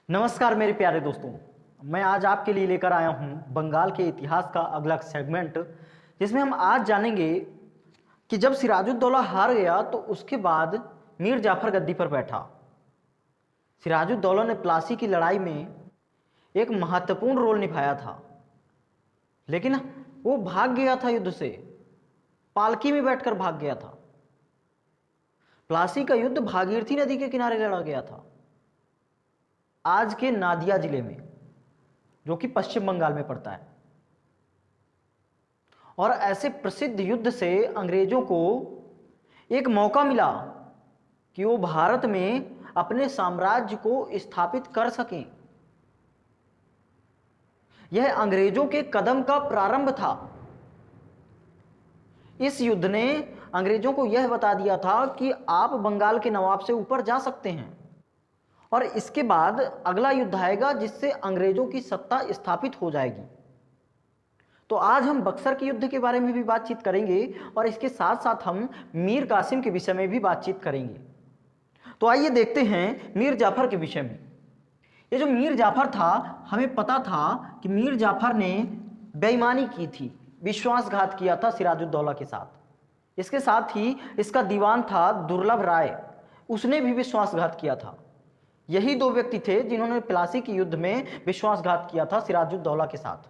नमस्कार मेरे प्यारे दोस्तों, मैं आज आपके लिए लेकर आया हूं बंगाल के इतिहास का अगला सेगमेंट, जिसमें हम आज जानेंगे कि जब सिराजुद्दौला हार गया तो उसके बाद मीर जाफर गद्दी पर बैठा। सिराजुद्दौला ने प्लासी की लड़ाई में एक महत्वपूर्ण रोल निभाया था, लेकिन वो भाग गया था युद्ध से, पालकी में बैठकर भाग गया था। प्लासी का युद्ध भागीरथी नदी के किनारे लड़ा गया था, आज के नादिया जिले में, जो कि पश्चिम बंगाल में पड़ता है। और ऐसे प्रसिद्ध युद्ध से अंग्रेजों को एक मौका मिला कि वो भारत में अपने साम्राज्य को स्थापित कर सकें। यह अंग्रेजों के कदम का प्रारंभ था। इस युद्ध ने अंग्रेजों को यह बता दिया था कि आप बंगाल के नवाब से ऊपर जा सकते हैं, और इसके बाद अगला युद्ध आएगा जिससे अंग्रेजों की सत्ता स्थापित हो जाएगी। तो आज हम बक्सर के युद्ध के बारे में भी बातचीत करेंगे और इसके साथ साथ हम मीर कासिम के विषय में भी बातचीत करेंगे। तो आइए देखते हैं मीर जाफर के विषय में। ये जो मीर जाफर था, हमें पता था कि मीर जाफर ने बेईमानी की थी, विश्वासघात किया था सिराजुद्दौला के साथ। इसके साथ ही इसका दीवान था दुर्लभ राय, उसने भी विश्वासघात किया था। यही दो व्यक्ति थे जिन्होंने प्लासी के युद्ध में विश्वासघात किया था सिराजुद्दौला के साथ।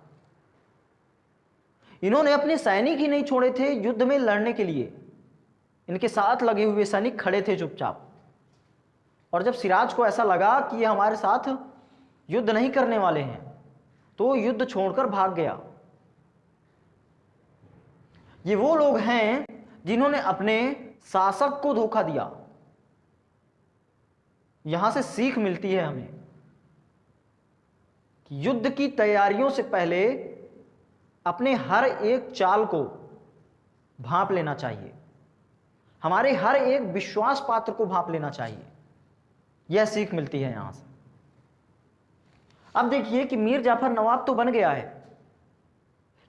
इन्होंने अपने सैनिक ही नहीं छोड़े थे युद्ध में लड़ने के लिए। इनके साथ लगे हुए सैनिक खड़े थे चुपचाप, और जब सिराज को ऐसा लगा कि ये हमारे साथ युद्ध नहीं करने वाले हैं, तो युद्ध छोड़कर भाग गया। ये वो लोग हैं जिन्होंने अपने शासक को धोखा दिया। यहां से सीख मिलती है हमें कि युद्ध की तैयारियों से पहले अपने हर एक चाल को भांप लेना चाहिए, हमारे हर एक विश्वास पात्र को भांप लेना चाहिए। यह सीख मिलती है यहां से। अब देखिए कि मीर जाफर नवाब तो बन गया है,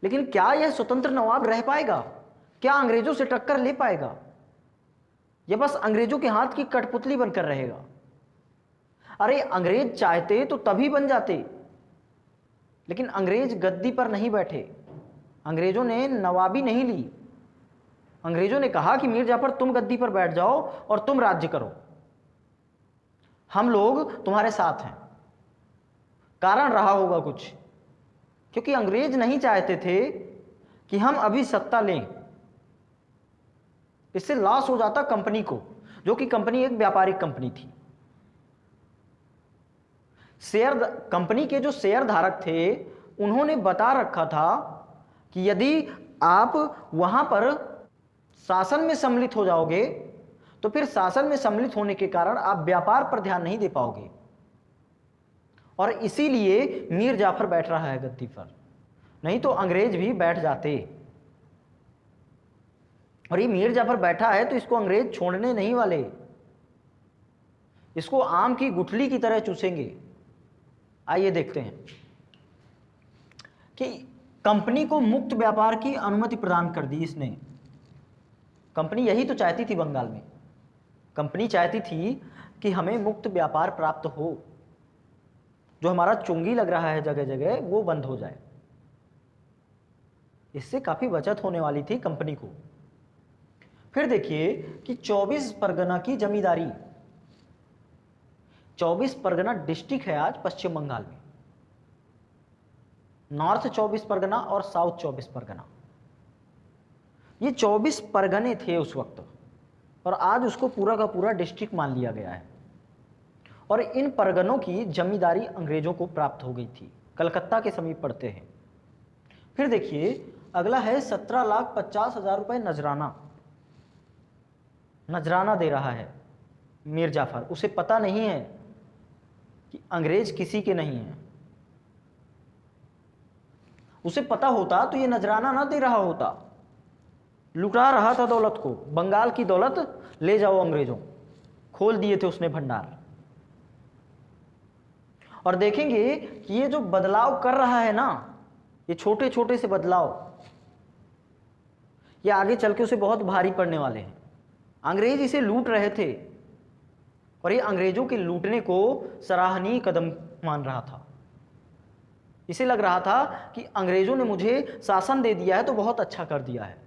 लेकिन क्या यह स्वतंत्र नवाब रह पाएगा? क्या अंग्रेजों से टक्कर ले पाएगा? यह बस अंग्रेजों के हाथ की कठपुतली बनकर रहेगा। अरे अंग्रेज चाहते तो तभी बन जाते, लेकिन अंग्रेज गद्दी पर नहीं बैठे। अंग्रेजों ने नवाबी नहीं ली। अंग्रेजों ने कहा कि मीर जाफर तुम गद्दी पर बैठ जाओ और तुम राज्य करो, हम लोग तुम्हारे साथ हैं। कारण रहा होगा कुछ, क्योंकि अंग्रेज नहीं चाहते थे कि हम अभी सत्ता लें। इससे लॉस हो जाता कंपनी को, जो कि कंपनी एक व्यापारिक कंपनी थी। कंपनी के जो शेयर धारक थे, उन्होंने बता रखा था कि यदि आप वहां पर शासन में सम्मिलित हो जाओगे तो फिर शासन में सम्मिलित होने के कारण आप व्यापार पर ध्यान नहीं दे पाओगे। और इसीलिए मीर जाफर बैठ रहा है गद्दी पर, नहीं तो अंग्रेज भी बैठ जाते। और ये मीर जाफर बैठा है तो इसको अंग्रेज छोड़ने नहीं वाले, इसको आम की गुठली की तरह चूसेंगे। आइए देखते हैं कि कंपनी को मुक्त व्यापार की अनुमति प्रदान कर दी इसने। कंपनी यही तो चाहती थी बंगाल में। कंपनी चाहती थी कि हमें मुक्त व्यापार प्राप्त हो, जो हमारा चुंगी लग रहा है जगह जगह वो बंद हो जाए। इससे काफी बचत होने वाली थी कंपनी को। फिर देखिए कि 24 परगना की जमींदारी, 24 परगना डिस्ट्रिक्ट है आज पश्चिम बंगाल में, नॉर्थ 24 परगना और साउथ 24 परगना। ये 24 परगने थे उस वक्त, और आज उसको पूरा का पूरा डिस्ट्रिक्ट मान लिया गया है। और इन परगनों की जमींदारी अंग्रेजों को प्राप्त हो गई थी, कलकत्ता के समीप पड़ते हैं। फिर देखिए अगला है 17,50,000 रुपए नजराना। नजराना दे रहा है मीर जाफर। उसे पता नहीं है कि अंग्रेज किसी के नहीं है। उसे पता होता तो ये नजराना ना दे रहा होता, लुटा रहा था दौलत को। बंगाल की दौलत ले जाओ अंग्रेजों, खोल दिए थे उसने भंडार। और देखेंगे कि ये जो बदलाव कर रहा है ना, ये छोटे छोटे से बदलाव, ये आगे चल के उसे बहुत भारी पड़ने वाले हैं। अंग्रेज इसे लूट रहे थे और ये अंग्रेजों के लूटने को सराहनीय कदम मान रहा था। इसे लग रहा था कि अंग्रेजों ने मुझे शासन दे दिया है तो बहुत अच्छा कर दिया है।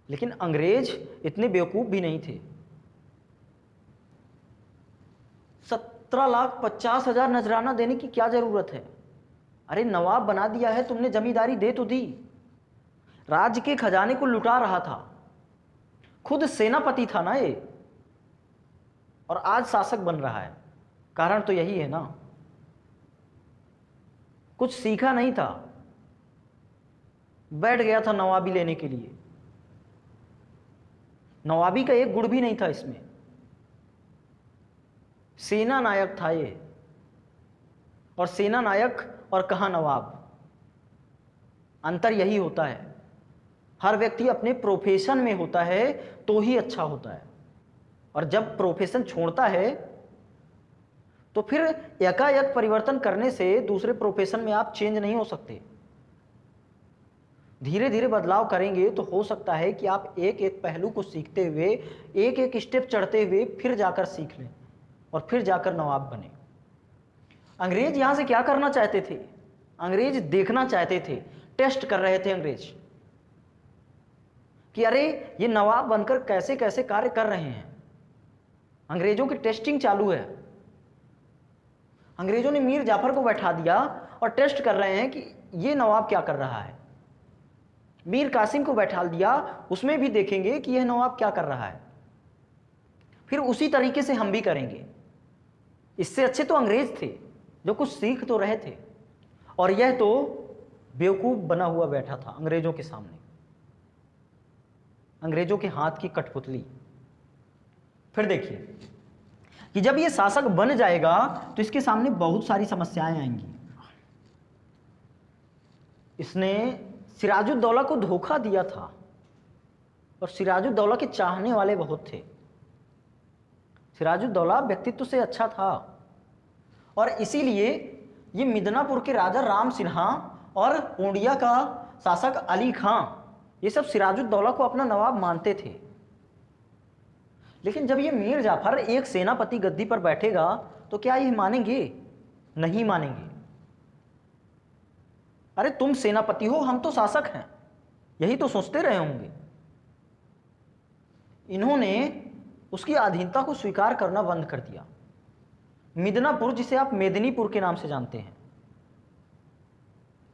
लेकिन अंग्रेज इतने बेवकूफ भी नहीं थे। 17,50,000 नजराना देने की क्या जरूरत है? अरे नवाब बना दिया है तुमने, जमींदारी दे तो दी। राज्य के खजाने को लुटा रहा था, खुद सेनापति था ना ये, और आज शासक बन रहा है। कारण तो यही है ना, कुछ सीखा नहीं था, बैठ गया था नवाबी लेने के लिए। नवाबी का एक गुण भी नहीं था इसमें। सेना नायक था ये, और सेना नायक और कहाँ नवाब, अंतर यही होता है। हर व्यक्ति अपने प्रोफेशन में होता है तो ही अच्छा होता है, और जब प्रोफेशन छोड़ता है तो फिर एकाएक परिवर्तन करने से दूसरे प्रोफेशन में आप चेंज नहीं हो सकते। धीरे धीरे बदलाव करेंगे तो हो सकता है कि आप एक एक पहलू को सीखते हुए, एक एक स्टेप चढ़ते हुए फिर जाकर सीख लें और फिर जाकर नवाब बने। अंग्रेज यहां से क्या करना चाहते थे? अंग्रेज देखना चाहते थे, टेस्ट कर रहे थे अंग्रेज कि अरे ये नवाब बनकर कैसे कैसे कार्य कर रहे हैं। अंग्रेजों की टेस्टिंग चालू है। अंग्रेजों ने मीर जाफर को बैठा दिया और टेस्ट कर रहे हैं कि ये नवाब क्या कर रहा है। मीर कासिम को बैठा दिया, उसमें भी देखेंगे कि यह नवाब क्या कर रहा है। फिर उसी तरीके से हम भी करेंगे। इससे अच्छे तो अंग्रेज थे जो कुछ सीख तो रहे थे, और यह तो बेवकूफ बना हुआ बैठा था अंग्रेजों के सामने, अंग्रेजों के हाथ की कठपुतली। फिर देखिए कि जब ये शासक बन जाएगा तो इसके सामने बहुत सारी समस्याएं आएंगी। इसने सिराजुद्दौला को धोखा दिया था, और सिराजुद्दौला के चाहने वाले बहुत थे। सिराजुद्दौला व्यक्तित्व से अच्छा था, और इसीलिए ये मिदनापुर के राजा राम सिन्हा और पूर्णिया का शासक अली खां, ये सब सिराजुद्दौला को अपना नवाब मानते थे। लेकिन जब ये मीर जाफर एक सेनापति गद्दी पर बैठेगा तो क्या ये मानेंगे? नहीं मानेंगे। अरे तुम सेनापति हो, हम तो शासक हैं, यही तो सोचते रहे होंगे। इन्होंने उसकी अधीनता को स्वीकार करना बंद कर दिया। मिदनापुर, जिसे आप मेदिनीपुर के नाम से जानते हैं,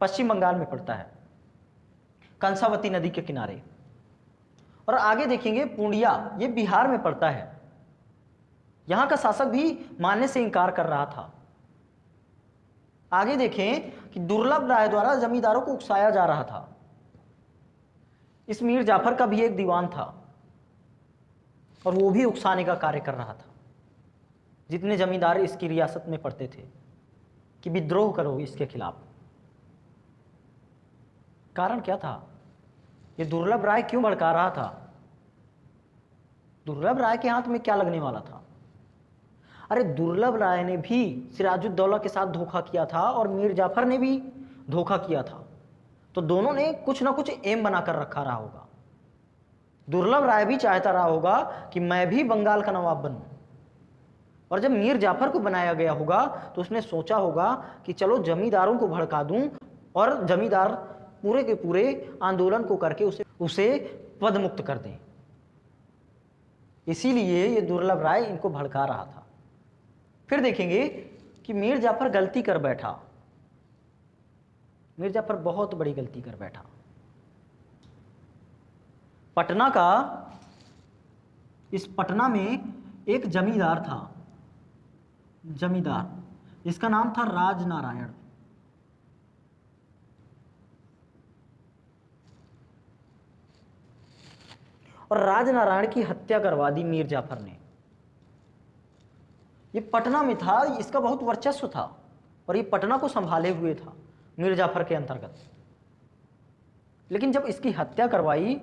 पश्चिम बंगाल में पड़ता है, कंसावती नदी के किनारे। और आगे देखेंगे पूर्णिया, ये बिहार में पड़ता है। यहां का शासक भी मानने से इंकार कर रहा था। आगे देखें कि दुर्लभ राय द्वारा जमींदारों को उकसाया जा रहा था। इस मीर जाफर का भी एक दीवान था, और वो भी उकसाने का कार्य कर रहा था जितने जमींदार इसकी रियासत में पड़ते थे कि विद्रोह करो इसके खिलाफ। कारण क्या था? ये दुर्लभ राय क्यों भड़का रहा था? दुर्लभ राय के हाथ में क्या लगने वाला था? अरे दुर्लभ राय ने भी सिराजुद्दौला के साथ धोखा किया था, और मीर जाफर ने भी धोखा किया था। तो दोनों ने कुछ ना कुछ एम बनाकर रखा रहा होगा। दुर्लभ राय भी चाहता रहा होगा कि मैं भी बंगाल का नवाब बनूं, और जब मीर जाफर को बनाया गया होगा तो उसने सोचा होगा कि चलो जमींदारों को भड़का दूं, और जमींदार पूरे के पूरे आंदोलन को करके उसे पद मुक्त कर दें। इसीलिए ये दुर्लभ राय इनको भड़का रहा था। फिर देखेंगे कि मीर जाफर गलती कर बैठा। मीर जाफर बहुत बड़ी गलती कर बैठा। पटना का, इस पटना में एक जमींदार था, जमींदार, इसका नाम था राजनारायण। और राजनारायण की हत्या करवा दी मीर जाफर ने। ये पटना में था, इसका बहुत वर्चस्व था, और ये पटना को संभाले हुए था मीर जाफर के अंतर्गत। लेकिन जब इसकी हत्या करवाई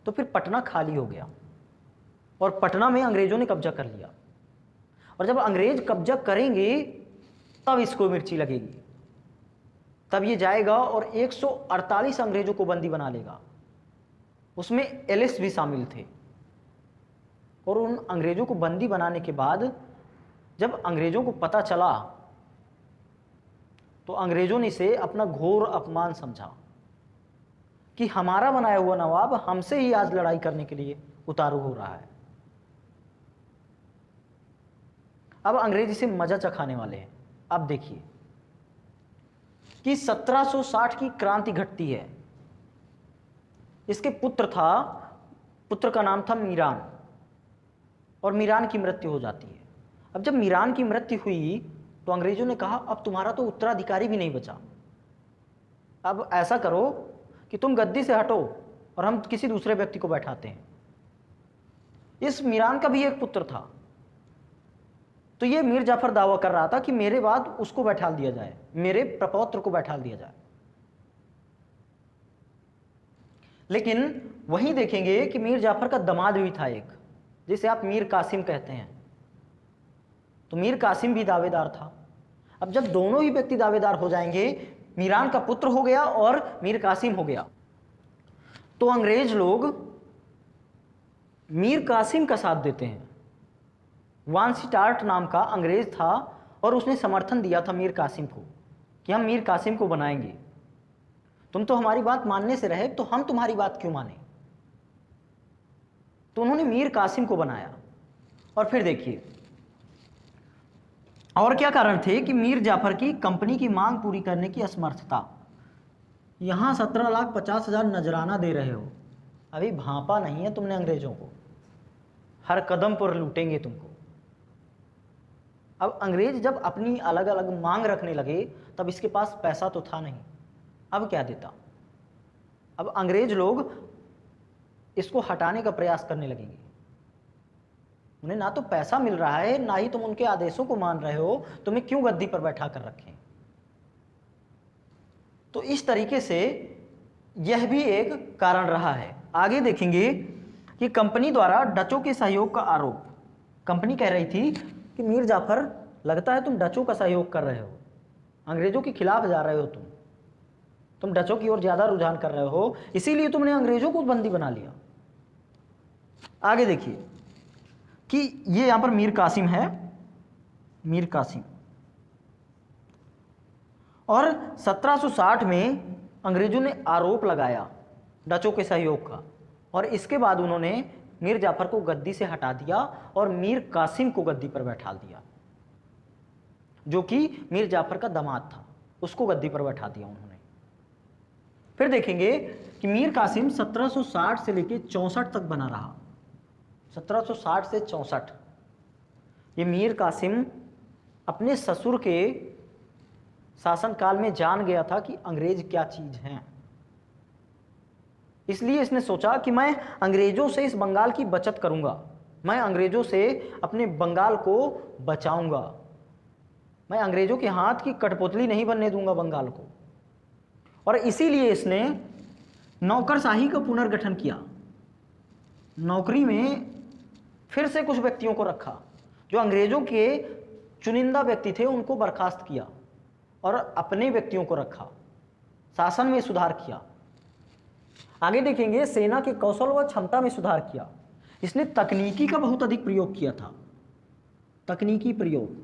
तो फिर पटना खाली हो गया, और पटना में अंग्रेजों ने कब्जा कर लिया। और जब अंग्रेज कब्जा करेंगे तब इसको मिर्ची लगेगी। तब ये जाएगा और 148 अंग्रेजों को बंदी बना लेगा। उसमें एलिस भी शामिल थे। और उन अंग्रेजों को बंदी बनाने के बाद जब अंग्रेजों को पता चला तो अंग्रेजों ने इसे अपना घोर अपमान समझा कि हमारा बनाया हुआ नवाब हमसे ही आज लड़ाई करने के लिए उतारू हो रहा है। अब अंग्रेज इसे मजा चखाने वाले हैं। अब देखिए कि 1760 की क्रांति घटती है। इसके पुत्र का नाम था मीरान, और मीरान की मृत्यु हो जाती है। अब जब मीरान की मृत्यु हुई तो अंग्रेजों ने कहा अब तुम्हारा तो उत्तराधिकारी भी नहीं बचा, अब ऐसा करो कि तुम गद्दी से हटो और हम किसी दूसरे व्यक्ति को बैठाते हैं। इस मीरान का भी एक पुत्र था, तो ये मीर जाफर दावा कर रहा था कि मेरे बाद उसको बैठा दिया जाए, मेरे प्रपौत्र को बैठा दिया जाए। लेकिन वहीं देखेंगे कि मीर जाफर का दामाद भी था एक, जिसे आप मीर कासिम कहते हैं, तो मीर कासिम भी दावेदार था। अब जब दोनों ही व्यक्ति दावेदार हो जाएंगे, मीरान का पुत्र हो गया और मीर कासिम हो गया, तो अंग्रेज लोग मीर कासिम का साथ देते हैं। वानसीटार्ट नाम का अंग्रेज था और उसने समर्थन दिया था मीर कासिम को कि हम मीर कासिम को बनाएंगे, तुम तो हमारी बात मानने से रहे तो हम तुम्हारी बात क्यों माने। तो उन्होंने मीर कासिम को बनाया। और फिर देखिए और क्या कारण थे कि मीर जाफर की कंपनी की मांग पूरी करने की असमर्थता। यहां 17,50,000 नजराना दे रहे हो, अभी भांपा नहीं है तुमने अंग्रेजों को, हर कदम पर लूटेंगे तुमको। अब अंग्रेज जब अपनी अलग अलग मांग रखने लगे तब इसके पास पैसा तो था नहीं, अब क्या देता। अब अंग्रेज लोग इसको हटाने का प्रयास करने लगेंगे। उन्हें ना तो पैसा मिल रहा है, ना ही तुम उनके आदेशों को मान रहे हो, तुम्हें क्यों गद्दी पर बैठा कर रखें। तो इस तरीके से यह भी एक कारण रहा है। आगे देखेंगे कि कंपनी द्वारा डचों के सहयोग का आरोप। कंपनी कह रही थी कि मीर जाफर, लगता है तुम डचों का सहयोग कर रहे हो, अंग्रेजों के खिलाफ जा रहे हो, तुम डचों की ओर ज्यादा रुझान कर रहे हो, इसीलिए तुमने अंग्रेजों को बंदी बना लिया। आगे देखिए कि ये यहां पर मीर कासिम है, मीर कासिम, और 1760 में अंग्रेजों ने आरोप लगाया डचों के सहयोग का, और इसके बाद उन्होंने मीर जाफर को गद्दी से हटा दिया और मीर कासिम को गद्दी पर बैठा दिया, जो कि मीर जाफर का दामाद था, उसको गद्दी पर बैठा दिया उन्होंने। फिर देखेंगे कि मीर कासिम 1760 से लेकर 64 तक बना रहा। 1760 से 64 ये मीर कासिम अपने ससुर के शासनकाल में जान गया था कि अंग्रेज क्या चीज हैं, इसलिए इसने सोचा कि मैं अंग्रेजों से इस बंगाल की बचत करूंगा, मैं अंग्रेजों से अपने बंगाल को बचाऊंगा, मैं अंग्रेजों के हाथ की कठपुतली नहीं बनने दूंगा बंगाल को। और इसीलिए इसने नौकरशाही का पुनर्गठन किया। नौकरी में फिर से कुछ व्यक्तियों को रखा, जो अंग्रेजों के चुनिंदा व्यक्ति थे उनको बर्खास्त किया और अपने व्यक्तियों को रखा, शासन में सुधार किया। आगे देखेंगे सेना के कौशल व क्षमता में सुधार किया। इसने तकनीकी का बहुत अधिक प्रयोग किया था, तकनीकी प्रयोग,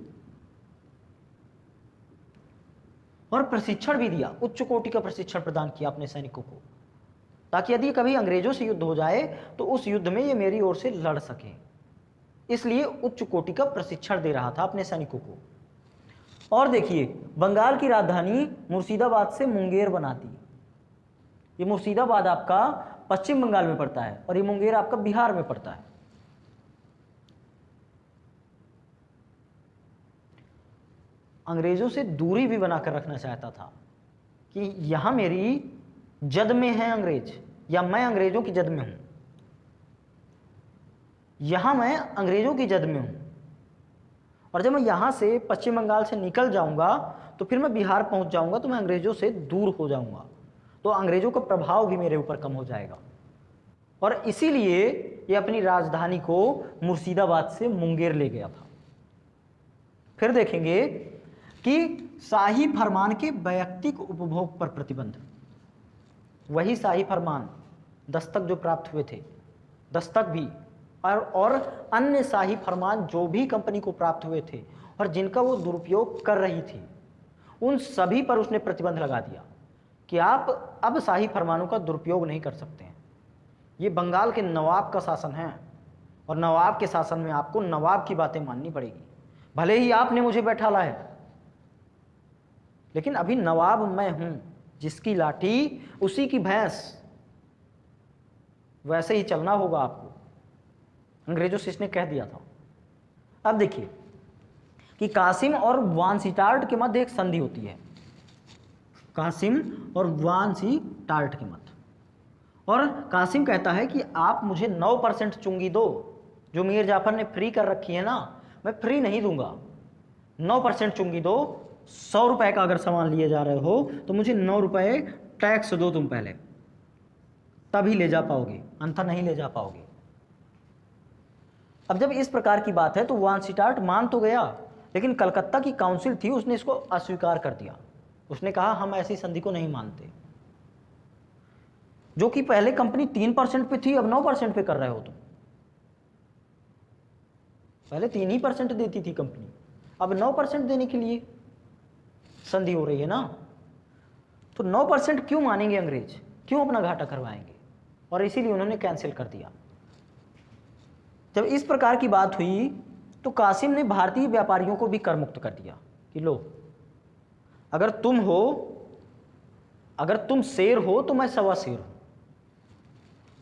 और प्रशिक्षण भी दिया, उच्च कोटि का प्रशिक्षण प्रदान किया अपने सैनिकों को, ताकि यदि कभी अंग्रेजों से युद्ध हो जाए तो उस युद्ध में ये मेरी ओर से लड़ सके। इसलिए उच्च कोटि का प्रशिक्षण दे रहा था अपने सैनिकों को। और देखिए बंगाल की राजधानी मुर्शिदाबाद से मुंगेर बना दी। ये मुर्शिदाबाद आपका पश्चिम बंगाल में पड़ता है और ये मुंगेर आपका बिहार में पड़ता है। अंग्रेजों से दूरी भी बनाकर रखना चाहता था कि यहां मेरी जद में है अंग्रेज, या मैं अंग्रेजों की जद में हूं, यहां मैं अंग्रेजों की जद में हूं, और जब मैं यहां से पश्चिम बंगाल से निकल जाऊंगा तो फिर मैं बिहार पहुंच जाऊंगा तो मैं अंग्रेजों से दूर हो जाऊंगा, तो अंग्रेजों का प्रभाव भी मेरे ऊपर कम हो जाएगा। और इसीलिए ये अपनी राजधानी को मुर्शिदाबाद से मुंगेर ले गया था। फिर देखेंगे कि शाही फरमान के वैयक्तिक उपभोग पर प्रतिबंध। वही शाही फरमान दस्तक जो प्राप्त हुए थे, दस्तक भी और अन्य शाही फरमान जो भी कंपनी को प्राप्त हुए थे और जिनका वो दुरुपयोग कर रही थी, उन सभी पर उसने प्रतिबंध लगा दिया कि आप अब शाही फरमानों का दुरुपयोग नहीं कर सकते हैं। ये बंगाल के नवाब का शासन है और नवाब के शासन में आपको नवाब की बातें माननी पड़ेगी। भले ही आपने मुझे बैठाला है, लेकिन अभी नवाब मैं हूं, जिसकी लाठी उसी की भैंस। वैसे ही चलना होगा आपको, अंग्रेजों से इसने कह दिया था। अब देखिए कि कासिम और वानसीटार्ट के मध्य एक संधि होती है, कासिम और वानसीटार्ट के मध्य। और कासिम कहता है कि आप मुझे 9% चुंगी दो, जो मीर जाफर ने फ्री कर रखी है ना, मैं फ्री नहीं दूंगा। 9% चुंगी दो। 100 रुपए का अगर सामान लिए जा रहे हो तो मुझे 9 रुपए टैक्स दो तुम पहले, तभी ले जा पाओगे, अन्यथा नहीं ले जा पाओगे। अब जब इस प्रकार की बात है तो वानसीटार्ट मान तो गया, लेकिन कलकत्ता की काउंसिल थी, उसने इसको अस्वीकार कर दिया। उसने कहा हम ऐसी संधि को नहीं मानते। जो कि पहले कंपनी 3% पे थी, अब 9% पे कर रहे हो तुम। पहले 3% देती थी कंपनी, अब 9% देने के लिए संधि हो रही है ना। तो 9% क्यों मानेंगे अंग्रेज, क्यों अपना घाटा करवाएंगे? और इसीलिए उन्होंने कैंसिल कर दिया। जब इस प्रकार की बात हुई तो कासिम ने भारतीय व्यापारियों को भी कर मुक्त कर दिया कि लो, अगर तुम शेर हो तो मैं सवा शेर हूं।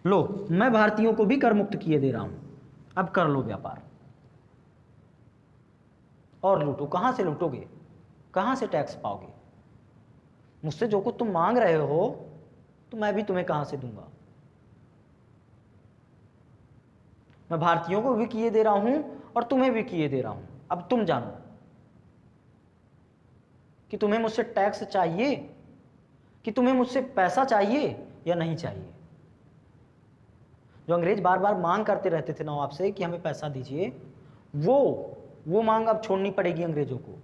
लो, मैं भारतीयों को भी कर मुक्त किए दे रहा हूं, अब कर लो व्यापार और लूटो। कहां से लूटोगे, कहां से टैक्स पाओगे? मुझसे जो कुछ तुम मांग रहे हो तो मैं भी तुम्हें कहां से दूंगा? मैं भारतीयों को भी किए दे रहा हूं और तुम्हें भी किए दे रहा हूं। अब तुम जानो कि तुम्हें मुझसे टैक्स चाहिए, कि तुम्हें मुझसे पैसा चाहिए या नहीं चाहिए। जो अंग्रेज बार बार मांग करते रहते थे नवाब से कि हमें पैसा दीजिए, वो मांग अब छोड़नी पड़ेगी अंग्रेजों को।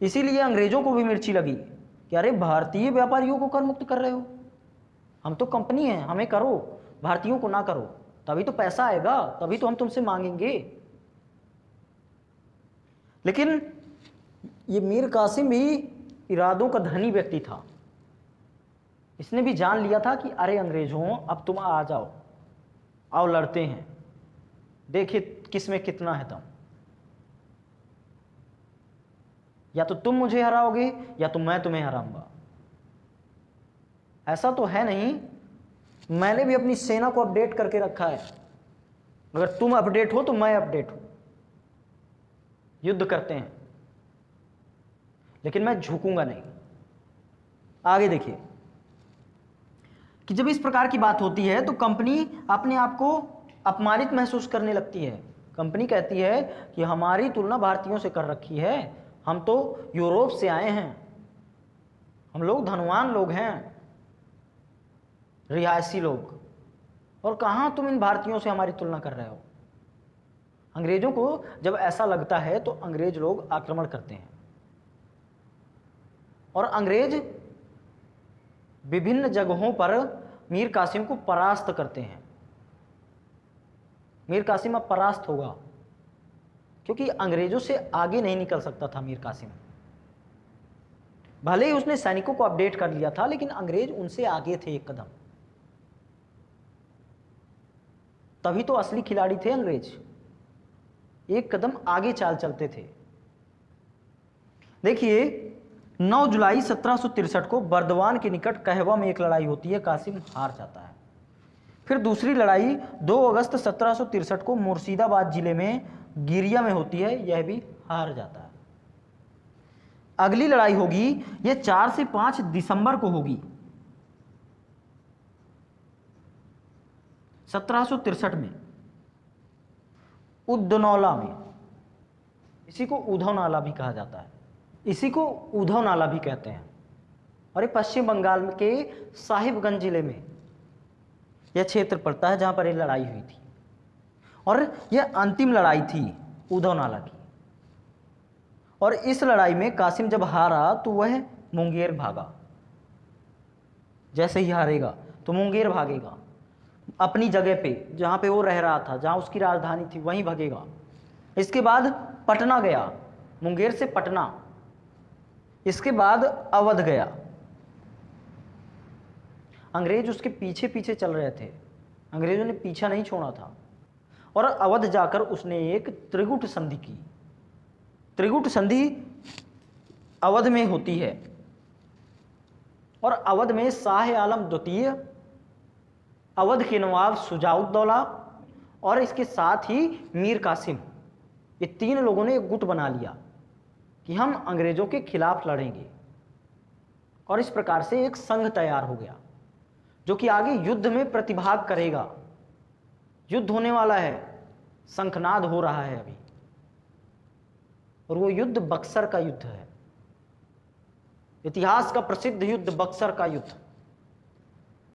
इसीलिए अंग्रेजों को भी मिर्ची लगी कि अरे भारतीय व्यापारियों को कर मुक्त कर रहे हो, हम तो कंपनी है, हमें करो, भारतीयों को ना करो, तभी तो पैसा आएगा, तभी तो हम तुमसे मांगेंगे। लेकिन ये मीर कासिम भी इरादों का धनी व्यक्ति था। इसने भी जान लिया था कि अरे अंग्रेजों, अब तुम आ जाओ, आओ लड़ते हैं, देखिए किसमें कितना है दम। या तो तुम मुझे हराओगे या तो मैं तुम्हें हराऊंगा। ऐसा तो है नहीं, मैंने भी अपनी सेना को अपडेट करके रखा है। अगर तुम अपडेट हो तो मैं अपडेट हूं, युद्ध करते हैं, लेकिन मैं झुकूंगा नहीं। आगे देखिए कि जब इस प्रकार की बात होती है तो कंपनी अपने आप को अपमानित महसूस करने लगती है। कंपनी कहती है कि हमारी तुलना भारतीयों से कर रखी है, हम तो यूरोप से आए हैं, हम लोग धनवान लोग हैं, रिहायशी लोग, और कहां तुम इन भारतीयों से हमारी तुलना कर रहे हो। अंग्रेजों को जब ऐसा लगता है तो अंग्रेज लोग आक्रमण करते हैं और अंग्रेज विभिन्न जगहों पर मीर कासिम को परास्त करते हैं। मीर कासिम अब परास्त होगा, क्योंकि अंग्रेजों से आगे नहीं निकल सकता था मीर कासिम। भले ही उसने सैनिकों को अपडेट कर लिया था, लेकिन अंग्रेज उनसे आगे थे एक कदम। तभी तो असली खिलाड़ी थे अंग्रेज, एक कदम आगे चाल चलते थे। देखिए 9 जुलाई 1763 को बर्दवान के निकट कहवा में एक लड़ाई होती है, कासिम हार जाता है। फिर दूसरी लड़ाई 2 अगस्त 1763 को मुर्शिदाबाद जिले में गिरिया में होती है, यह भी हार जाता है। अगली लड़ाई होगी यह 4 से 5 दिसंबर को होगी 1763 में, उद्दनौला में। इसी को उधव नाला भी कहा जाता है, इसी को उधव नाला भी कहते हैं। और ये पश्चिम बंगाल के साहिबगंज जिले में यह क्षेत्र पड़ता है जहां पर ये लड़ाई हुई थी, और यह अंतिम लड़ाई थी उधव नाला की। और इस लड़ाई में कासिम जब हारा तो वह मुंगेर भागा। जैसे ही हारेगा तो मुंगेर भागेगा। अपनी जगह पे जहाँ पे वो रह रहा था, जहाँ उसकी राजधानी थी, वहीं भगेगा। इसके बाद पटना गया, मुंगेर से पटना। इसके बाद अवध गया। अंग्रेज उसके पीछे पीछे चल रहे थे, अंग्रेजों ने पीछा नहीं छोड़ा था। और अवध जाकर उसने एक त्रिगुट संधि की। त्रिगुट संधि अवध में होती है, और अवध में शाह आलम द्वितीय, अवध के नवाब शुजाउद्दौला और इसके साथ ही मीर कासिम, ये 3 लोगों ने एक गुट बना लिया कि हम अंग्रेजों के खिलाफ लड़ेंगे। और इस प्रकार से एक संघ तैयार हो गया जो कि आगे युद्ध में प्रतिभाग करेगा। युद्ध होने वाला है, शंखनाद हो रहा है अभी, और वो युद्ध बक्सर का युद्ध है, इतिहास का प्रसिद्ध युद्ध बक्सर का युद्ध।